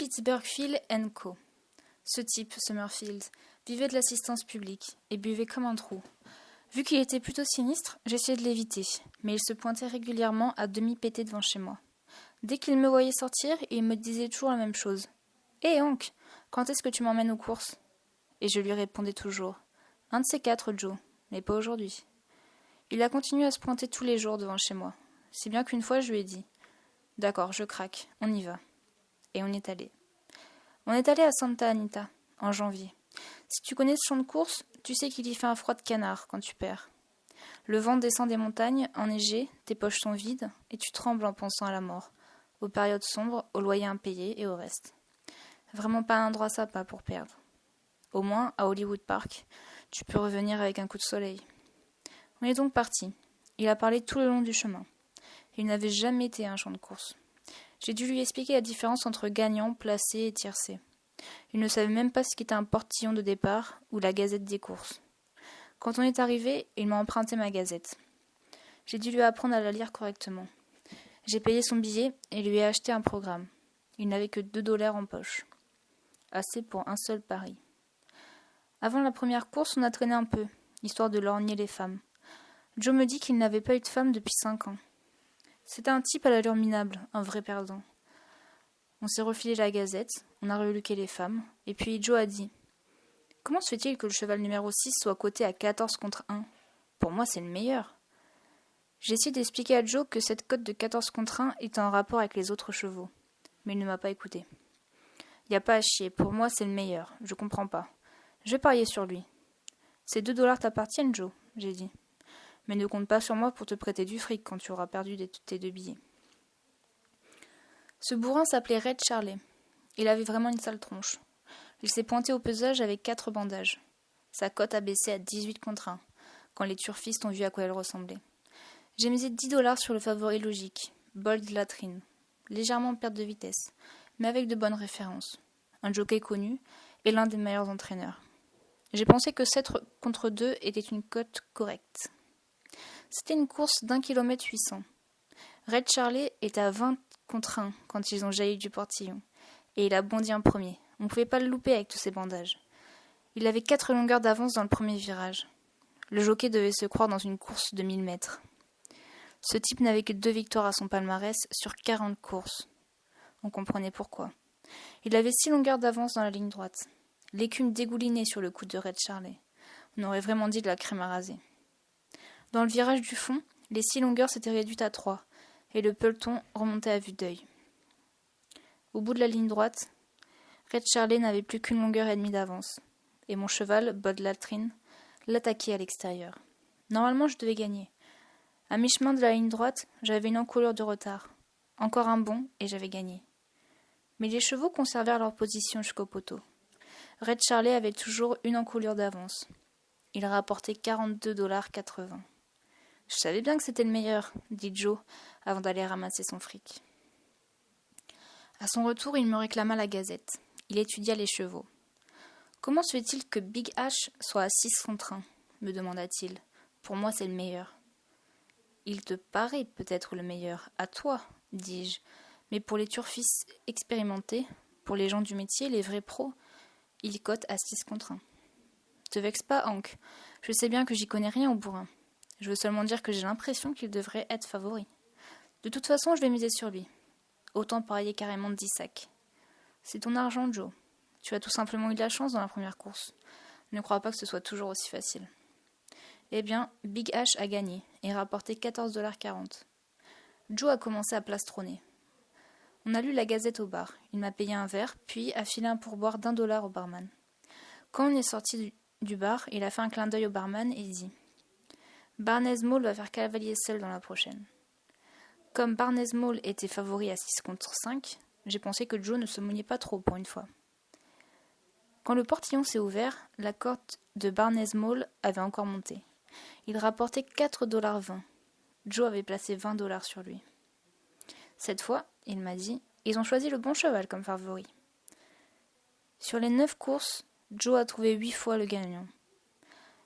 Pittsburghfield & Co. Ce type, Summerfield, vivait de l'assistance publique et buvait comme un trou. Vu qu'il était plutôt sinistre, j'essayais de l'éviter, mais il se pointait régulièrement à demi pété devant chez moi. Dès qu'il me voyait sortir, il me disait toujours la même chose. « Hé, Hank, quand est-ce que tu m'emmènes aux courses ?» Et je lui répondais toujours « Un de ces quatre, Joe, mais pas aujourd'hui. » Il a continué à se pointer tous les jours devant chez moi, si bien qu'une fois je lui ai dit « D'accord, je craque, on y va. » Et on est allé. On est allé à Santa Anita, en janvier. Si tu connais ce champ de course, tu sais qu'il y fait un froid de canard quand tu perds. Le vent descend des montagnes, enneigées, tes poches sont vides, et tu trembles en pensant à la mort, aux périodes sombres, aux loyers impayés et au reste. Vraiment pas un endroit sympa pour perdre. Au moins, à Hollywood Park, tu peux revenir avec un coup de soleil. On est donc parti. Il a parlé tout le long du chemin. Il n'avait jamais été à un champ de course. J'ai dû lui expliquer la différence entre gagnant, placé et tiercé. Il ne savait même pas ce qu'était un portillon de départ ou la gazette des courses. Quand on est arrivé, il m'a emprunté ma gazette. J'ai dû lui apprendre à la lire correctement. J'ai payé son billet et lui ai acheté un programme. Il n'avait que 2 $ en poche. Assez pour un seul pari. Avant la première course, on a traîné un peu, histoire de lorgner les femmes. Joe me dit qu'il n'avait pas eu de femme depuis 5 ans. C'était un type à l'allure minable, un vrai perdant. On s'est refilé la gazette, on a reluqué les femmes, et puis Joe a dit « Comment se fait-il que le cheval numéro 6 soit coté à 14 contre 1 ? Pour moi, c'est le meilleur. » J'ai essayé d'expliquer à Joe que cette cote de 14 contre 1 était en rapport avec les autres chevaux, mais il ne m'a pas écouté. « Y a pas à chier, pour moi, c'est le meilleur, je comprends pas. Je vais parier sur lui. »« Ces 2 $ t'appartiennent, Joe, » j'ai dit. « Mais ne compte pas sur moi pour te prêter du fric quand tu auras perdu tes 2 billets. » Ce bourrin s'appelait Red Charley. Il avait vraiment une sale tronche. Il s'est pointé au pesage avec 4 bandages. Sa cote a baissé à 18 contre 1, quand les turfistes ont vu à quoi elle ressemblait. J'ai misé 10 $ sur le favori logique, Bold Latrine, légèrement perte de vitesse, mais avec de bonnes références. Un jockey connu et l'un des meilleurs entraîneurs. J'ai pensé que 7 contre 2 était une cote correcte. C'était une course d'1 km 800. Red Charley était à 20 contre 1 quand ils ont jailli du portillon. Et il a bondi en premier. On ne pouvait pas le louper avec tous ses bandages. Il avait 4 longueurs d'avance dans le premier virage. Le jockey devait se croire dans une course de 1000 mètres. Ce type n'avait que 2 victoires à son palmarès sur 40 courses. On comprenait pourquoi. Il avait 6 longueurs d'avance dans la ligne droite. L'écume dégoulinait sur le coude de Red Charley. On aurait vraiment dit de la crème à raser. Dans le virage du fond, les 6 longueurs s'étaient réduites à 3, et le peloton remontait à vue d'œil. Au bout de la ligne droite, Red Charley n'avait plus qu'une longueur et demie d'avance, et mon cheval, Bold Latrine, l'attaquait à l'extérieur. Normalement, je devais gagner. À mi-chemin de la ligne droite, j'avais une encolure de retard. Encore un bond, et j'avais gagné. Mais les chevaux conservèrent leur position jusqu'au poteau. Red Charley avait toujours une encolure d'avance. Il rapportait 42,80 $. Je savais bien que c'était le meilleur, dit Joe, avant d'aller ramasser son fric. À son retour, il me réclama la gazette. Il étudia les chevaux. « Comment se fait-il que Big H soit à 6 contre 1 ?» me demanda-t-il. « Pour moi, c'est le meilleur. »« Il te paraît peut-être le meilleur, à toi, dis-je. Mais pour les turfistes expérimentés, pour les gens du métier, les vrais pros, il cote à 6 contre 1. »« Te vexe pas, Hank. Je sais bien que j'y connais rien au bourrin. Je veux seulement dire que j'ai l'impression qu'il devrait être favori. De toute façon, je vais miser sur lui. Autant parier carrément 10 sacs. C'est ton argent, Joe. Tu as tout simplement eu de la chance dans la première course. Ne crois pas que ce soit toujours aussi facile. » Eh bien, Big H a gagné et rapporté 14,40 $. Joe a commencé à plastronner. On a lu la gazette au bar. Il m'a payé un verre, puis a filé un pourboire d'1 $ au barman. Quand on est sorti du bar, il a fait un clin d'œil au barman et dit « Barnes Mall va faire cavalier seul dans la prochaine. » Comme Barnes Mall était favori à 6 contre 5, j'ai pensé que Joe ne se mouillait pas trop pour une fois. Quand le portillon s'est ouvert, la cote de Barnes Mall avait encore monté. Il rapportait 4,20 $. Joe avait placé 20 $ sur lui. Cette fois, il m'a dit, ils ont choisi le bon cheval comme favori. Sur les 9 courses, Joe a trouvé 8 fois le gagnant.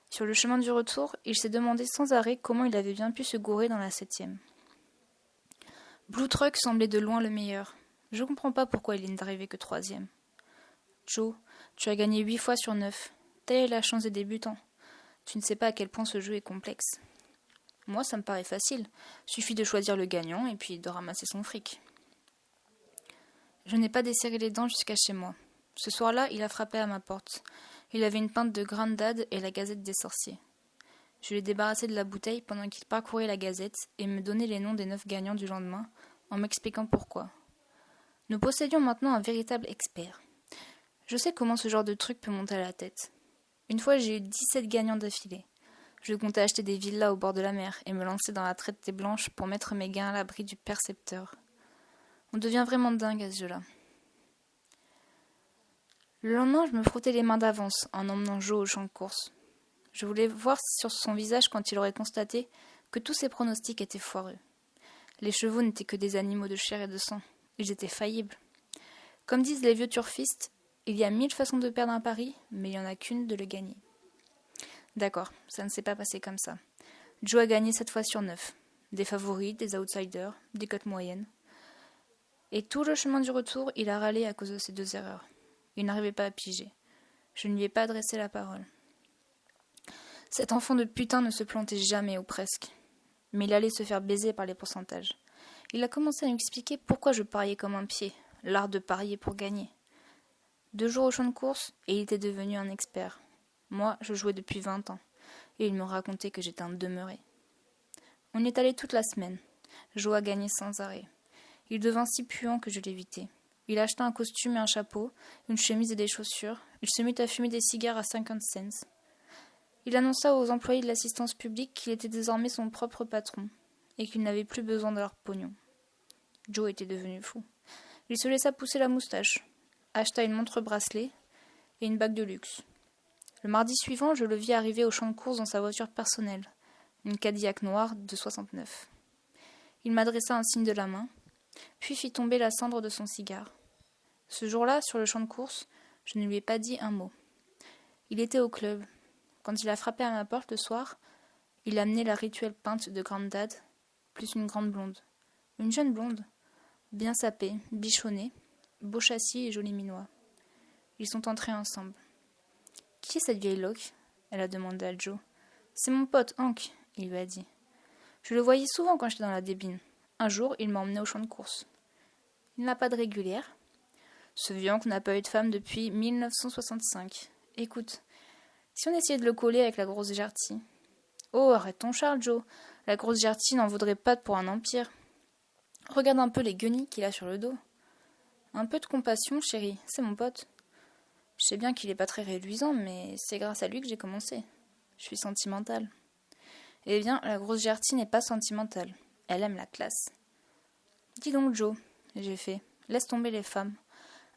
Sur le chemin du retour, il s'est demandé sans arrêt comment il avait bien pu se gourer dans la 7e. Blue Truck semblait de loin le meilleur. Je comprends pas pourquoi il n'est arrivé que troisième. Joe, tu as gagné 8 fois sur 9. Telle est la chance des débutants. Tu ne sais pas à quel point ce jeu est complexe. Moi, ça me paraît facile. Suffit de choisir le gagnant et puis de ramasser son fric. Je n'ai pas desserré les dents jusqu'à chez moi. Ce soir-là, il a frappé à ma porte. Il avait une pinte de Grandad et la Gazette des sorciers. Je l'ai débarrassé de la bouteille pendant qu'il parcourait la Gazette et me donnait les noms des 9 gagnants du lendemain, en m'expliquant pourquoi. Nous possédions maintenant un véritable expert. Je sais comment ce genre de truc peut monter à la tête. Une fois, j'ai eu 17 gagnants d'affilée. Je comptais acheter des villas au bord de la mer et me lancer dans la traite des blanches pour mettre mes gains à l'abri du percepteur. On devient vraiment dingue à ce jeu-là. Le lendemain, je me frottais les mains d'avance en emmenant Joe au champ de course. Je voulais voir sur son visage quand il aurait constaté que tous ses pronostics étaient foireux. Les chevaux n'étaient que des animaux de chair et de sang. Ils étaient faillibles. Comme disent les vieux turfistes, il y a 1000 façons de perdre un pari, mais il n'y en a qu'une de le gagner. D'accord, ça ne s'est pas passé comme ça. Joe a gagné 7 fois sur 9. Des favoris, des outsiders, des cotes moyennes. Et tout le chemin du retour, il a râlé à cause de ces 2 erreurs. Il n'arrivait pas à piger. Je ne lui ai pas adressé la parole. Cet enfant de putain ne se plantait jamais ou presque. Mais il allait se faire baiser par les pourcentages. Il a commencé à m'expliquer pourquoi je pariais comme un pied, l'art de parier pour gagner. 2 jours au champ de course, et il était devenu un expert. Moi, je jouais depuis 20 ans, et il me racontait que j'étais un demeuré. On y est allé toute la semaine. Joe a gagné sans arrêt. Il devint si puant que je l'évitais. Il acheta un costume et un chapeau, une chemise et des chaussures. Il se mit à fumer des cigares à 50 cents. Il annonça aux employés de l'assistance publique qu'il était désormais son propre patron, et qu'il n'avait plus besoin de leur pognon. Joe était devenu fou. Il se laissa pousser la moustache, acheta une montre bracelet et une bague de luxe. Le mardi suivant, je le vis arriver au champ de course dans sa voiture personnelle, une Cadillac noire de 69. Il m'adressa un signe de la main, puis fit tomber la cendre de son cigare. Ce jour-là, sur le champ de course, je ne lui ai pas dit un mot. Il était au club. Quand il a frappé à ma porte le soir, il amenait la rituelle pinte de Grandad, plus une grande blonde. Une jeune blonde, bien sapée, bichonnée, beau châssis et joli minois. Ils sont entrés ensemble. « Qui est cette vieille loque ?» elle a demandé à Joe. « C'est mon pote, Hank, » il lui a dit. Je le voyais souvent quand j'étais dans la débine. Un jour, il m'a emmené au champ de course. Il n'a pas de régulière. Ce vieux Hank n'a pas eu de femme depuis 1965. Écoute, si on essayait de le coller avec la grosse Gertie. Oh, arrête ton Charles, Joe. La grosse Gertie n'en vaudrait pas pour un empire. Regarde un peu les guenilles qu'il a sur le dos. Un peu de compassion, chérie, c'est mon pote. Je sais bien qu'il est pas très réduisant, mais c'est grâce à lui que j'ai commencé. Je suis sentimentale. Eh bien, la grosse Gertie n'est pas sentimentale. Elle aime la classe. Dis donc, Joe, j'ai fait. Laisse tomber les femmes.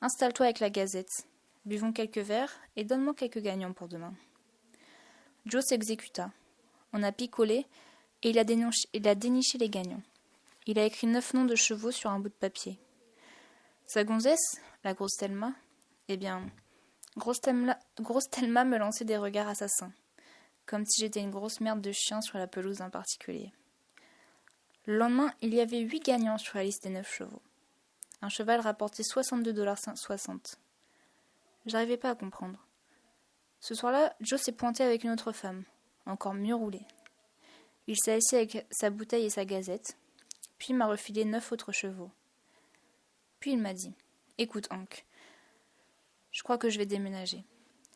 Installe-toi avec la Gazette. Buvons quelques verres et donne-moi quelques gagnants pour demain. Joe s'exécuta. On a picolé et il a déniché les gagnants. Il a écrit 9 noms de chevaux sur un bout de papier. Sa gonzesse, la grosse Thelma, eh bien, grosse Thelma me lançait des regards assassins, comme si j'étais une grosse merde de chien sur la pelouse d'un particulier. Le lendemain, il y avait 8 gagnants sur la liste des 9 chevaux. Un cheval rapportait 62,60 $. J'arrivais pas à comprendre. Ce soir-là, Joe s'est pointé avec une autre femme, encore mieux roulée. Il s'est assis avec sa bouteille et sa gazette, puis m'a refilé 9 autres chevaux. Puis il m'a dit « Écoute, Hank, je crois que je vais déménager.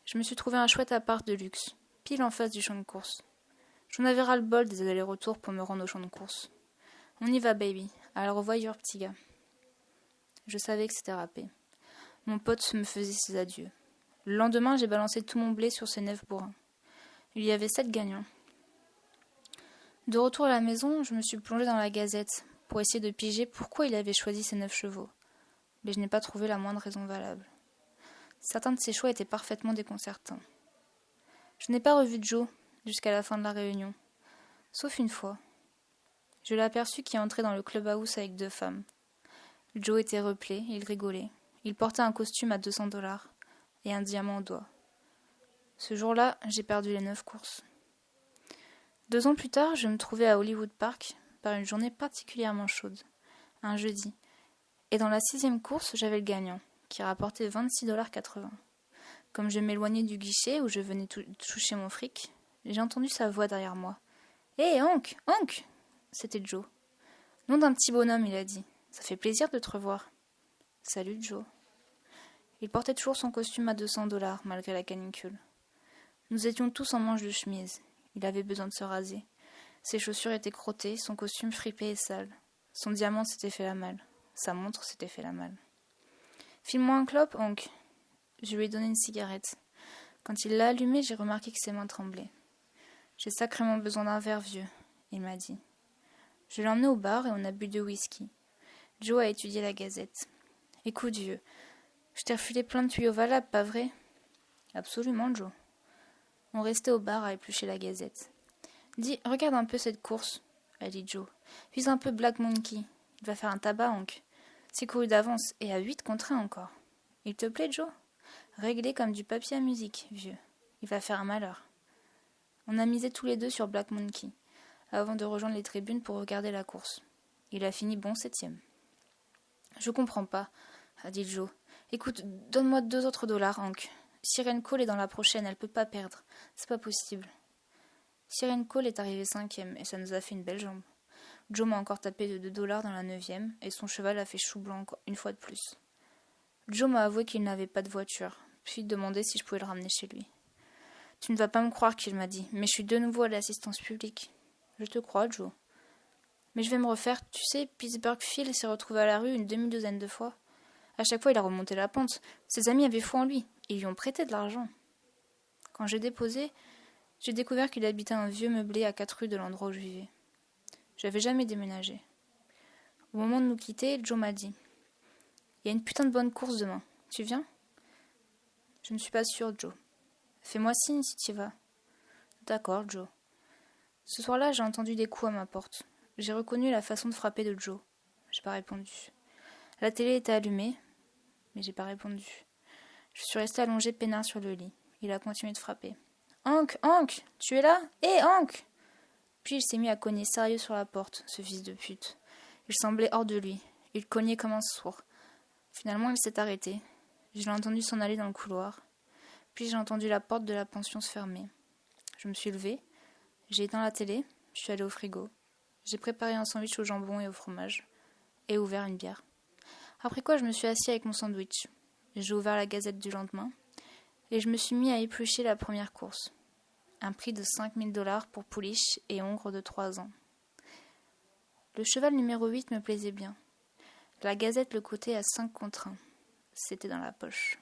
Je me suis trouvé un chouette appart de luxe, pile en face du champ de course. J'en avais ras-le-bol des allers-retours pour me rendre au champ de course. On y va, baby. Alors au revoir, petit gars. » Je savais que c'était râpé. Mon pote me faisait ses adieux. Le lendemain, j'ai balancé tout mon blé sur ces 9 bourrins. Il y avait 7 gagnants. De retour à la maison, je me suis plongée dans la Gazette pour essayer de piger pourquoi il avait choisi ces 9 chevaux. Mais je n'ai pas trouvé la moindre raison valable. Certains de ses choix étaient parfaitement déconcertants. Je n'ai pas revu Joe jusqu'à la fin de la réunion, sauf une fois. Je l'ai aperçu qui entrait dans le clubhouse avec 2 femmes. Joe était replé, il rigolait. Il portait un costume à 200 $ et un diamant au doigt. Ce jour-là, j'ai perdu les 9 courses. 2 ans plus tard, je me trouvais à Hollywood Park par une journée particulièrement chaude, un jeudi, Et dans la 6e course, j'avais le gagnant, qui rapportait 26,80 $. Comme je m'éloignais du guichet où je venais toucher mon fric, j'ai entendu sa voix derrière moi. « Hé, Hank, Hank !» C'était Joe. « Nom d'un petit bonhomme, il a dit. Ça fait plaisir de te revoir. »« Salut, Joe. » Il portait toujours son costume à 200 $, malgré la canicule. Nous étions tous en manches de chemise. Il avait besoin de se raser. Ses chaussures étaient crottées, son costume fripé et sale. Son diamant s'était fait la malle. Sa montre s'était fait la malle. « File-moi un clope, Hank. » Je lui ai donné une cigarette. Quand il l'a allumée, j'ai remarqué que ses mains tremblaient. « J'ai sacrément besoin d'un verre, vieux, » il m'a dit. Je l'ai emmené au bar et on a bu 2 whisky. Joe a étudié la gazette. « Écoute, vieux, je t'ai refilé plein de tuyaux valables, pas vrai ?»« Absolument, Joe. » On restait au bar à éplucher la gazette. « Dis, regarde un peu cette course, » a dit Joe. « Vise un peu Black Monkey. Il va faire un tabac, Hank. C'est couru d'avance et à 8 contre 1 encore. Il te plaît, Joe ? Réglé comme du papier à musique, vieux. Il va faire un malheur. » On a misé tous les deux sur Black Monkey, avant de rejoindre les tribunes pour regarder la course. Il a fini bon 7e. « Je comprends pas, » a dit Joe. « Écoute, donne-moi 2 autres $, Hank. Siren Cole est dans la prochaine, elle peut pas perdre. C'est pas possible. » Siren Cole est arrivée 5e et ça nous a fait une belle jambe. Joe m'a encore tapé de 2 $ dans la 9e et son cheval a fait chou blanc une fois de plus. Joe m'a avoué qu'il n'avait pas de voiture, puis demandé si je pouvais le ramener chez lui. « Tu ne vas pas me croire qu'il m'a dit, mais je suis de nouveau à l'assistance publique. »« Je te crois, Joe. »« Mais je vais me refaire, tu sais, Pittsburgh Phil s'est retrouvé à la rue une demi-douzaine de fois. À chaque fois, il a remonté la pente. Ses amis avaient foi en lui. Ils lui ont prêté de l'argent. Quand j'ai déposé, j'ai découvert qu'il habitait un vieux meublé à 4 rues de l'endroit où je vivais. Je n'avais jamais déménagé. Au moment de nous quitter, Joe m'a dit « Il y a une putain de bonne course demain. Tu viens ?» Je ne suis pas sûre, Joe. Fais-moi signe si tu y vas. D'accord, Joe. Ce soir-là, j'ai entendu des coups à ma porte. J'ai reconnu la façon de frapper de Joe. J'ai pas répondu. La télé était allumée, mais j'ai pas répondu. Je suis restée allongée peinard sur le lit. Il a continué de frapper. « Hank, Hank, tu es là ? Hé, Hank !» Puis il s'est mis à cogner sérieux sur la porte, ce fils de pute. Il semblait hors de lui. Il cognait comme un sourd. Finalement, il s'est arrêté. Je l'ai entendu s'en aller dans le couloir. Puis j'ai entendu la porte de la pension se fermer. Je me suis levée. J'ai éteint la télé. Je suis allée au frigo. J'ai préparé un sandwich au jambon et au fromage. Et ouvert une bière. Après quoi, je me suis assis avec mon sandwich. J'ai ouvert la gazette du lendemain. Et je me suis mis à éplucher la première course. Un prix de 5 000 $ pour Pouliche et Hongre de 3 ans. Le cheval numéro 8 me plaisait bien. La gazette le cotait à 5 contre 1. C'était dans la poche.